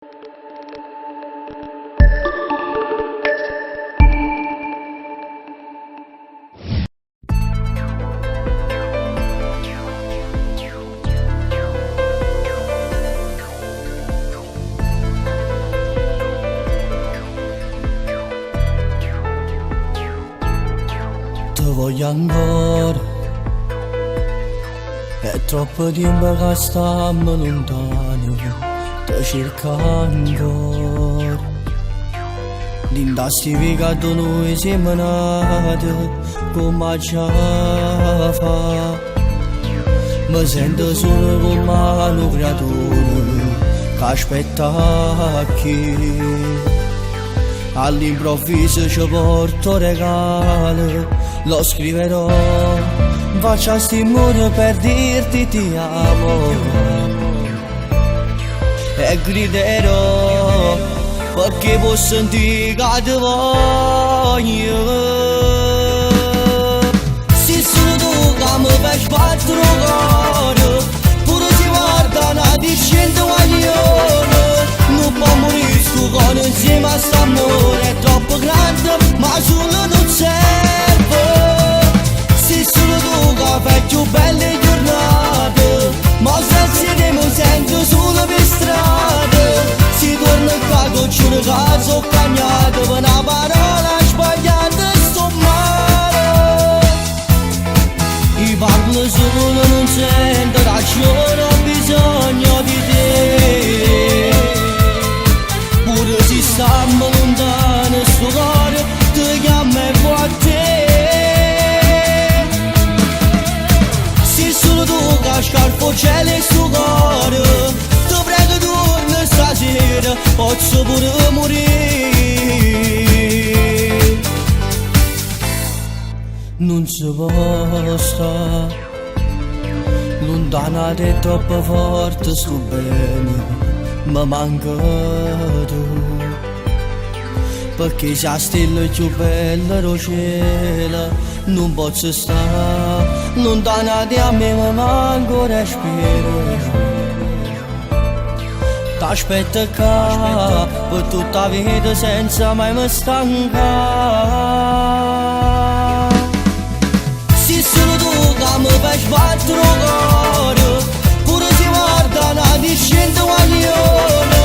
Ti voglio ancora, è troppo tempo che stiamo lontani, ti cerco ancora. Dinda sti vega da noi siamo nati, come già fa. Mi sento solo come un creatore che aspetta chi. All'improvviso ci porto regalo, lo scriverò, faccio stimore per dirti ti amo. E griderò, perché posso sentire che ti voglio. Se solo tu che mi fai sbattere il cuore, pure si guarda una discenda guaglione. Non può morire sto cuore insieme a st'amore, è troppo grande ma solo non serve. Se solo tu che fai più belle giornate, ma se mi sento solo per strada. Si torna a cago, giuro che sono cagnato, per una parola sbagliata sto male. Io parlo solo, non sento ragione, ho bisogno di te. Pure se stiamo lontani, sto cuore ti chiama e va a te. Se solo tu che scalfo cielo e sto cuore, ti prego torna stasera, posso pure morire. Non si può stare lontana, è troppo forte sto bene. Mi manca tu, perché sei stella più bella del cielo. Non posso stare lontana da me, mi manca un respiro. T'aspetto qua per tutta la vita senza mai mi stancare. Se solo tu che mi fai sbattere il cuore, pure si guarda una discenda guaglione.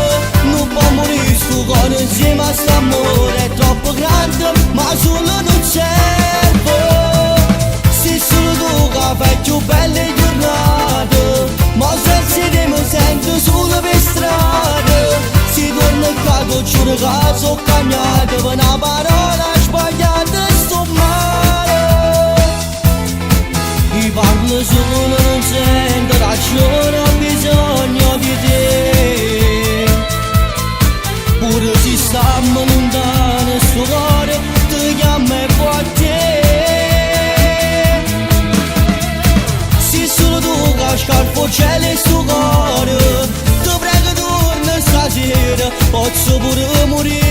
Non può morire sto cuore insieme a st'amore, è troppo grande ma solo non serve. Se solo tu che fai più belle giornate, ma se mi sento solo per strada. Si torna a cago, giuro che sono cagnato, per una parola sbagliata sto male. Io parlo solo, non sento ragione, ho bisogno di te. Pure se stiamo lontani, sto cuore ti chiama e va a te. Se solo tu che scalfo cielo e sto cuore, ti prego torna stasera, posso pure morire.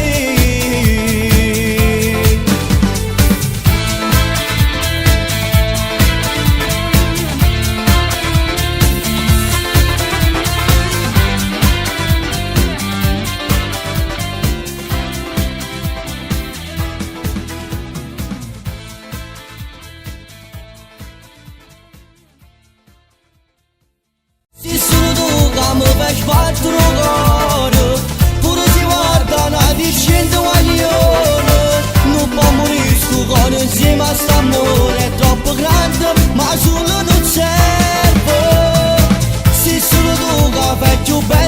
Se solo tu che mi fai sbattere il cuore, pure si guarda una discenda guaglione. Non può morire sto cuore insieme a st'amore, è troppo grande ma solo non serve. Se solo tu che fai più belle